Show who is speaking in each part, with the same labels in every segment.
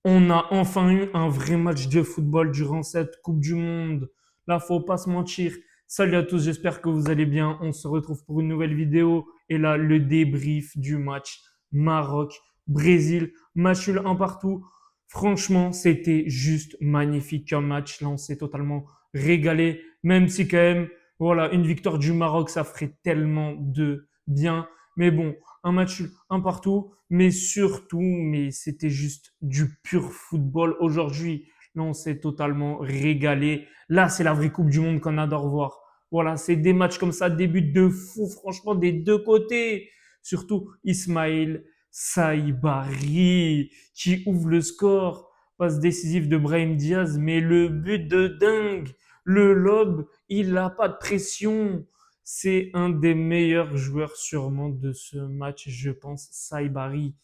Speaker 1: On a enfin eu un vrai match de football durant cette Coupe du Monde. Là, faut pas se mentir. Salut à tous, j'espère que vous allez bien. On se retrouve pour une nouvelle vidéo. Et là, le débrief du match Maroc-Brésil. Match nul un partout. Franchement, c'était juste magnifique comme match. Là, on s'est totalement régalé. Même si quand même, voilà, une victoire du Maroc, ça ferait tellement de bien. Mais bon, un match un partout, mais surtout, mais c'était juste du pur football aujourd'hui. Là, on s'est totalement régalé. Là, c'est la vraie Coupe du Monde qu'on adore voir. Voilà, c'est des matchs comme ça, des buts de fou, franchement, des deux côtés. Surtout Ismail Saïbari qui ouvre le score, passe décisif de Brahim Diaz, mais le but de dingue, le lob, il n'a pas de pression. C'est un des meilleurs joueurs sûrement de ce match, je pense, Saibari.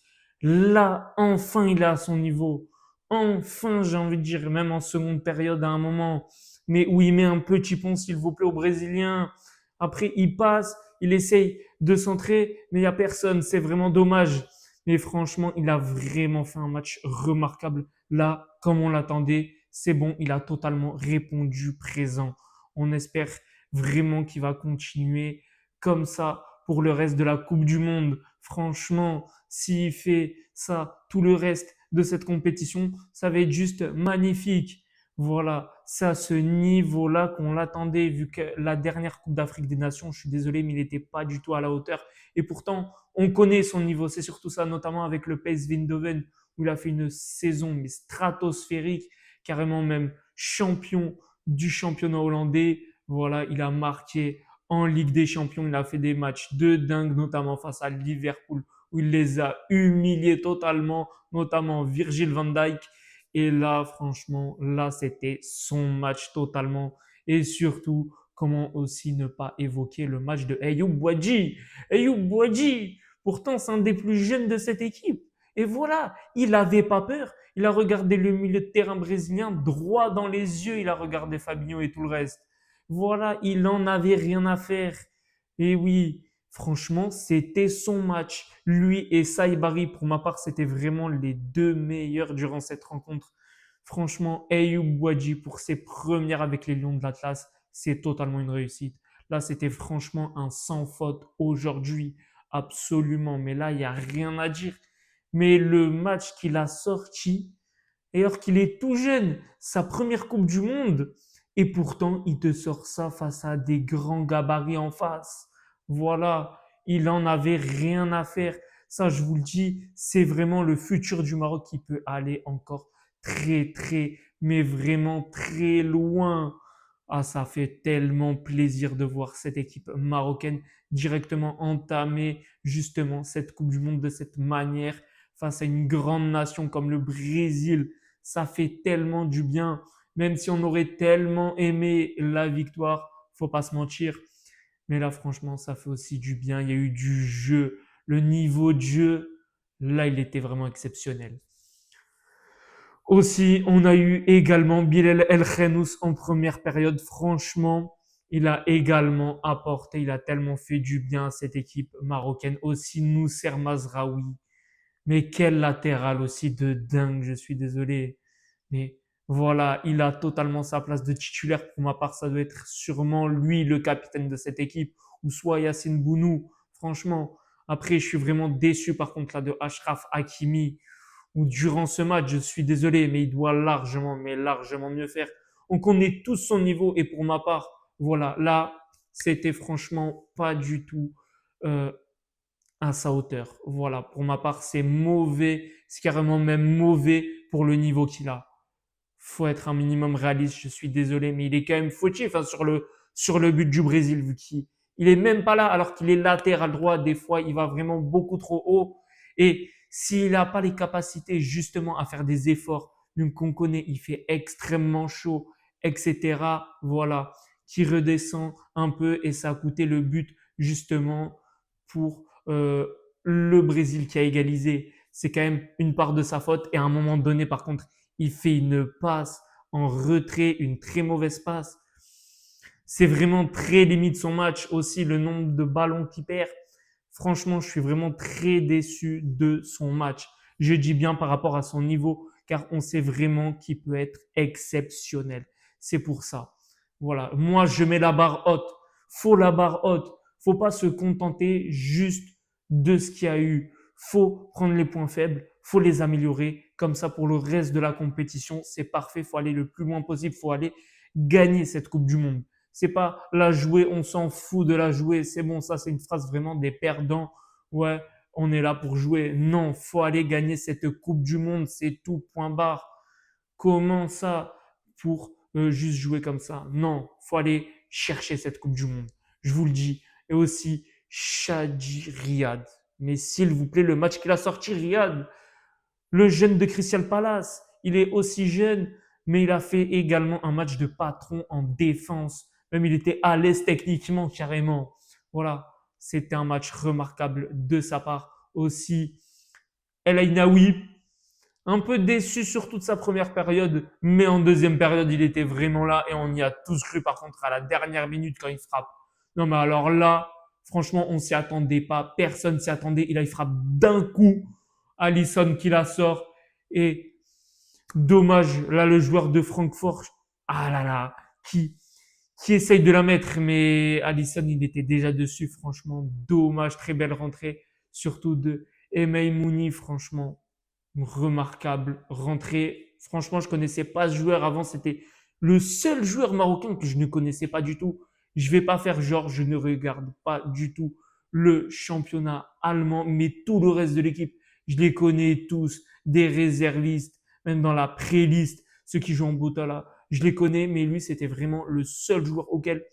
Speaker 1: Là, enfin, il est à son niveau. Enfin, j'ai envie de dire, même en seconde période à un moment, mais où il met un petit pont, s'il vous plaît, aux Brésiliens. Après, il passe, il essaye de centrer, mais il n'y a personne. C'est vraiment dommage. Mais franchement, il a vraiment fait un match remarquable. Là, comme on l'attendait, c'est bon, il a totalement répondu présent. On espère vraiment qu'il va continuer comme ça pour le reste de la Coupe du Monde. Franchement, s'il fait ça tout le reste de cette compétition, ça va être juste magnifique. Voilà, c'est à ce niveau-là qu'on l'attendait, vu que la dernière Coupe d'Afrique des Nations, je suis désolé, mais il n'était pas du tout à la hauteur. Et pourtant, on connaît son niveau. C'est surtout ça, notamment avec le PSV Eindhoven, où il a fait une saison mais stratosphérique, carrément même champion du championnat hollandais. Voilà, il a marqué en Ligue des Champions. Il a fait des matchs de dingue, notamment face à Liverpool, où il les a humiliés totalement, notamment Virgil van Dijk. Et là, franchement, là, c'était son match totalement. Et surtout, comment aussi ne pas évoquer le match de Ayoub Boadji. Ayoub Boadji, pourtant, c'est un des plus jeunes de cette équipe. Et voilà, il n'avait pas peur. Il a regardé le milieu de terrain brésilien droit dans les yeux. Il a regardé Fabinho et tout le reste. Voilà, il n'en avait rien à faire. Et oui, franchement, c'était son match. Lui et Saïbari, pour ma part, c'était vraiment les deux meilleurs durant cette rencontre. Franchement, Ayoub Boadji pour ses premières avec les Lions de l'Atlas, c'est totalement une réussite. Là, c'était franchement un sans faute aujourd'hui. Absolument. Mais là, il n'y a rien à dire. Mais le match qu'il a sorti, alors qu'il est tout jeune, sa première Coupe du Monde, et pourtant il te sort ça face à des grands gabarits en face. Voilà, il en avait rien à faire. Ça, je vous le dis, c'est vraiment le futur du Maroc qui peut aller encore très, très, mais vraiment très loin. Ah, ça fait tellement plaisir de voir cette équipe marocaine directement entamer justement cette Coupe du Monde de cette manière face à une grande nation comme le Brésil. Ça fait tellement du bien, même si on aurait tellement aimé la victoire, faut pas se mentir. Mais là, franchement, ça fait aussi du bien. Il y a eu du jeu. Le niveau de jeu, là, il était vraiment exceptionnel. Aussi, on a eu également Bilal El Khenous en première période. Franchement, il a également apporté, il a tellement fait du bien à cette équipe marocaine. Aussi, Nousser Mazraoui. Mais quel latéral aussi de dingue, je suis désolé. Mais voilà, il a totalement sa place de titulaire. Pour ma part, ça doit être sûrement lui le capitaine de cette équipe, ou soit Yacine Bounou. Franchement, après, je suis vraiment déçu par contre là de Ashraf Hakimi, où durant ce match, je suis désolé, mais il doit largement, mais largement mieux faire. On connaît tous son niveau, et pour ma part, voilà, là, c'était franchement pas du tout euh, à sa hauteur. Voilà, pour ma part, c'est mauvais, c'est carrément même mauvais pour le niveau qu'il a. Faut être un minimum réaliste, je suis désolé, mais il est quand même fautif hein, sur le but du Brésil, vu qu'il il est même pas là, alors qu'il est latéral droit. Des fois, il va vraiment beaucoup trop haut. Et s'il n'a pas les capacités justement à faire des efforts, donc qu'on connaît, il fait extrêmement chaud, etc. Voilà, qui redescend un peu et ça a coûté le but justement pour le Brésil qui a égalisé. C'est quand même une part de sa faute. Et à un moment donné, par contre, il fait une passe en retrait, une très mauvaise passe. C'est vraiment très limite son match aussi, le nombre de ballons qu'il perd. Franchement, je suis vraiment très déçu de son match. Je dis bien par rapport à son niveau, car on sait vraiment qu'il peut être exceptionnel. C'est pour ça. Voilà. Moi, je mets la barre haute. Faut la barre haute. Faut pas se contenter juste de ce qu'il y a eu. Faut prendre les points faibles, faut les améliorer. Comme ça, pour le reste de la compétition, c'est parfait. Faut aller le plus loin possible. Faut aller gagner cette Coupe du Monde. C'est pas la jouer, on s'en fout de la jouer. C'est bon, ça, c'est une phrase vraiment des perdants. Ouais, on est là pour jouer. Non, faut aller gagner cette Coupe du Monde. C'est tout, point barre. Comment ça pour juste jouer comme ça? Non, faut aller chercher cette Coupe du Monde. Je vous le dis. Et aussi, Shadi Riyad. Mais s'il vous plaît, le match qu'il a sorti, Riyad, le jeune de Crystal Palace, il est aussi jeune, mais il a fait également un match de patron en défense. Même il était à l'aise techniquement, carrément. Voilà, c'était un match remarquable de sa part. Aussi, El Ainaoui, un peu déçu sur toute sa première période, mais en deuxième période, il était vraiment là et on y a tous cru. Par contre, à la dernière minute, quand il frappe. Non, mais alors là, franchement, on s'y attendait pas. Personne s'y attendait. Il frappe d'un coup. Alisson qui la sort. Et dommage, là, le joueur de Francfort, ah là là, qui essaye de la mettre, mais Alisson, il était déjà dessus, franchement. Dommage, très belle rentrée, surtout de Emei Mouni, franchement remarquable, rentrée. Franchement, je connaissais pas ce joueur avant. C'était le seul joueur marocain que je ne connaissais pas du tout. Je vais pas faire genre, je ne regarde pas du tout le championnat allemand, mais tout le reste de l'équipe, je les connais tous, des réservistes, même dans la pré-liste, ceux qui jouent en Botala, je les connais, mais lui, c'était vraiment le seul joueur auquel,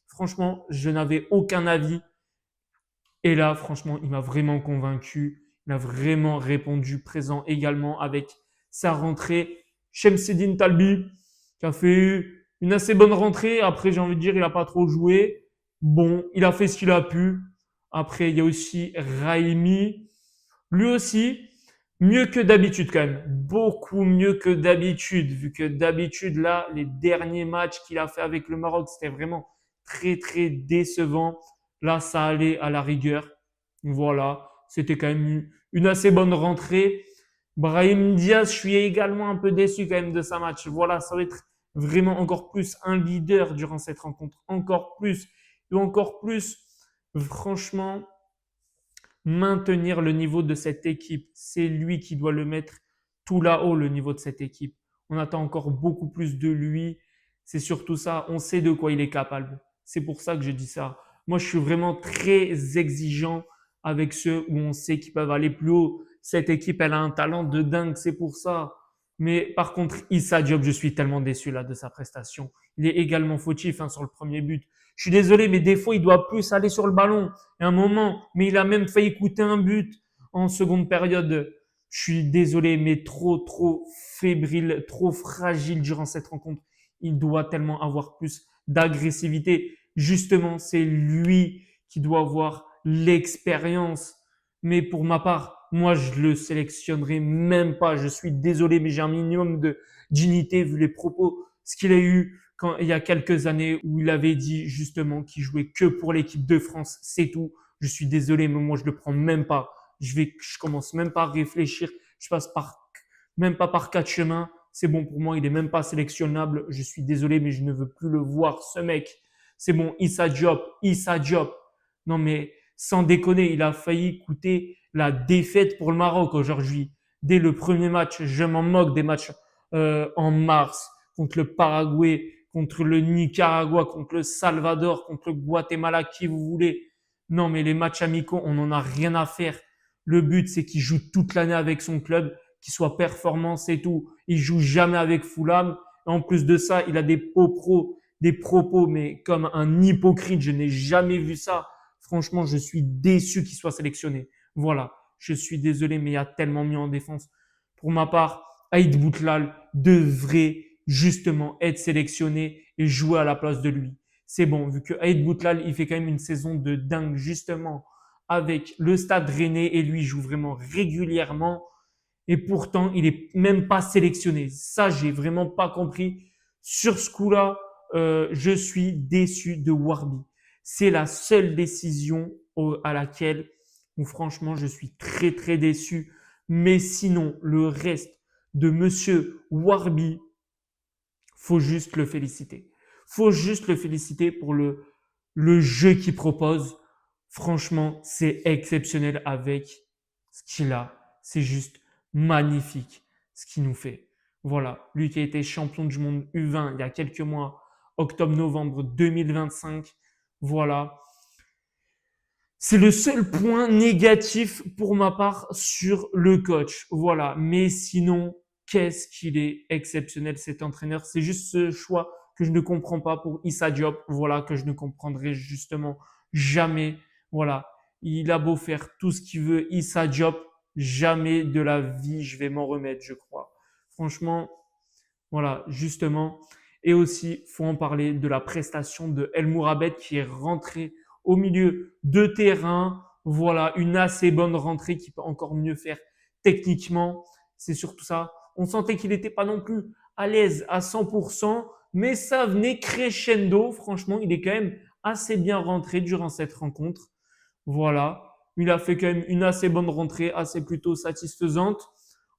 Speaker 1: franchement, je n'avais aucun avis. Et là, franchement, il m'a vraiment convaincu. Il a vraiment répondu présent également avec sa rentrée. Shemseddine Talbi, qui a fait une assez bonne rentrée. Après, j'ai envie de dire, il n'a pas trop joué. Bon, il a fait ce qu'il a pu. Après, il y a aussi Raimi. Lui aussi, mieux que d'habitude quand même. Beaucoup mieux que d'habitude. Vu que d'habitude, là, les derniers matchs qu'il a fait avec le Maroc, c'était vraiment très, très décevant. Là, ça allait à la rigueur. Voilà. C'était quand même une assez bonne rentrée. Brahim Diaz, je suis également un peu déçu quand même de sa match. Voilà, ça va être vraiment encore plus un leader durant cette rencontre. Encore plus. Et encore plus, franchement, maintenir le niveau de cette équipe. C'est lui qui doit le mettre tout là-haut, le niveau de cette équipe. On attend encore beaucoup plus de lui. C'est surtout ça. On sait de quoi il est capable. C'est pour ça que je dis ça. Moi, je suis vraiment très exigeant avec ceux où on sait qu'ils peuvent aller plus haut. Cette équipe, elle a un talent de dingue. C'est pour ça. Mais par contre, Issa Diop, je suis tellement déçu là de sa prestation. Il est également fautif sur le premier but. Je suis désolé, mais des fois, il doit plus aller sur le ballon. Et un moment, mais il a même failli coûter un but en seconde période. Je suis désolé, mais trop fébrile, trop fragile durant cette rencontre. Il doit tellement avoir plus d'agressivité. Justement, c'est lui qui doit avoir l'expérience. Mais pour ma part, moi, je le sélectionnerai même pas. Je suis désolé, mais j'ai un minimum de dignité vu les propos, ce qu'il a eu quand il y a quelques années où il avait dit justement qu'il jouait que pour l'équipe de France, c'est tout. Je suis désolé, mais moi je le prends même pas. Je commence même pas à réfléchir. Je passe même pas par quatre chemins. C'est bon pour moi, il est même pas sélectionnable. Je suis désolé, mais je ne veux plus le voir, ce mec. C'est bon, Issa Diop. Non mais sans déconner, il a failli coûter la défaite pour le Maroc aujourd'hui. Dès le premier match, je m'en moque des matchs en mars contre le Paraguay, contre le Nicaragua, contre le Salvador, contre le Guatemala, qui vous voulez. Non, mais les matchs amicaux, on n'en a rien à faire. Le but, c'est qu'il joue toute l'année avec son club, qu'il soit performant, c'est tout. Il joue jamais avec Fulham. En plus de ça, il a des propos, mais comme un hypocrite. Je n'ai jamais vu ça. Franchement, je suis déçu qu'il soit sélectionné. Voilà. Je suis désolé, mais il y a tellement mieux en défense. Pour ma part, Aïd Boutlal devrait justement être sélectionné et jouer à la place de lui. C'est bon, vu que Aïd Boutlal, il fait quand même une saison de dingue, justement, avec le Stade Rennais, et lui joue vraiment régulièrement. Et pourtant, il est même pas sélectionné. Ça, j'ai vraiment pas compris. Sur ce coup-là, je suis déçu de Warby. C'est la seule décision à laquelle, où franchement, je suis très déçu. Mais sinon, le reste de Monsieur Warby, faut juste le féliciter. Faut juste le féliciter pour le jeu qu'il propose. Franchement, c'est exceptionnel avec ce qu'il a. C'est juste magnifique ce qu'il nous fait. Voilà, lui qui a été champion du monde U20 il y a quelques mois, octobre-novembre 2025. Voilà, c'est le seul point négatif pour ma part sur le coach. Voilà. Mais sinon, qu'est-ce qu'il est exceptionnel cet entraîneur. C'est juste ce choix que je ne comprends pas pour Issa Diop. Voilà, que je ne comprendrai justement jamais. Voilà. Il a beau faire tout ce qu'il veut, Issa Diop, jamais de la vie je vais m'en remettre, je crois. Franchement, voilà, justement. Et aussi, faut en parler de la prestation de El Mourabet qui est rentré au milieu de terrain. Voilà, une assez bonne rentrée qui peut encore mieux faire techniquement. C'est surtout ça. On sentait qu'il n'était pas non plus à l'aise à 100%, mais ça venait crescendo. Franchement, il est quand même assez bien rentré durant cette rencontre. Voilà. Il a fait quand même une assez bonne rentrée, assez plutôt satisfaisante.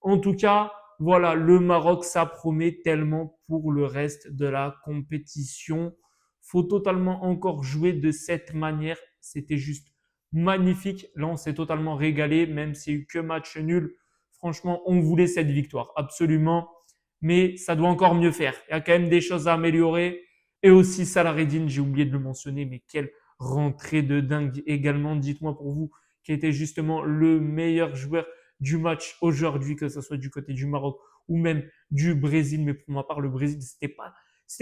Speaker 1: En tout cas, voilà, le Maroc, ça promet tellement pour le reste de la compétition. Faut totalement encore jouer de cette manière. C'était juste magnifique. Là, on s'est totalement régalé, même s'il n'y a eu que match nul. Franchement, on voulait cette victoire, absolument. Mais ça doit encore mieux faire. Il y a quand même des choses à améliorer. Et aussi Salah Eddine, j'ai oublié de le mentionner, mais quelle rentrée de dingue également. Dites-moi pour vous, qui était justement le meilleur joueur du match aujourd'hui, que ce soit du côté du Maroc ou même du Brésil. Mais pour ma part, le Brésil, c'était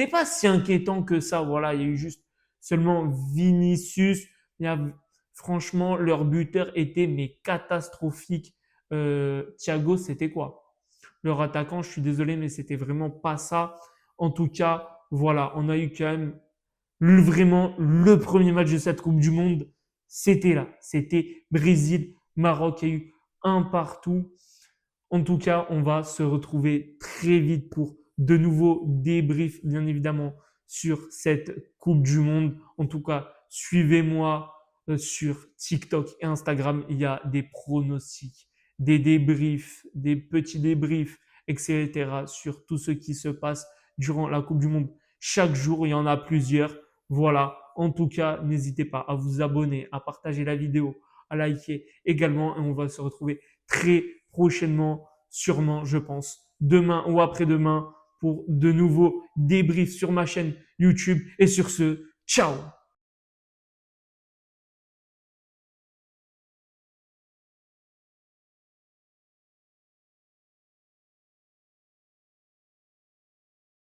Speaker 1: pas si inquiétant que ça. Voilà, il y a eu juste seulement Vinicius. Il y a, franchement, leur buteur était mais catastrophique. Thiago, c'était quoi? Leur attaquant, je suis désolé, mais c'était vraiment pas ça. En tout cas, voilà, on a eu quand même vraiment le premier match de cette Coupe du Monde, c'était là. C'était Brésil-Maroc. Il y a eu un partout. En tout cas, on va se retrouver très vite pour de nouveaux débriefs, bien évidemment, sur cette Coupe du Monde. En tout cas, suivez-moi sur TikTok et Instagram. Il y a des pronostics, des débriefs, des petits débriefs, etc. sur tout ce qui se passe durant la Coupe du Monde. Chaque jour, il y en a plusieurs. Voilà. En tout cas, n'hésitez pas à vous abonner, à partager la vidéo, à liker également. Et on va se retrouver très prochainement, sûrement, je pense, demain ou après-demain pour de nouveaux débriefs sur ma chaîne YouTube. Et sur ce, ciao!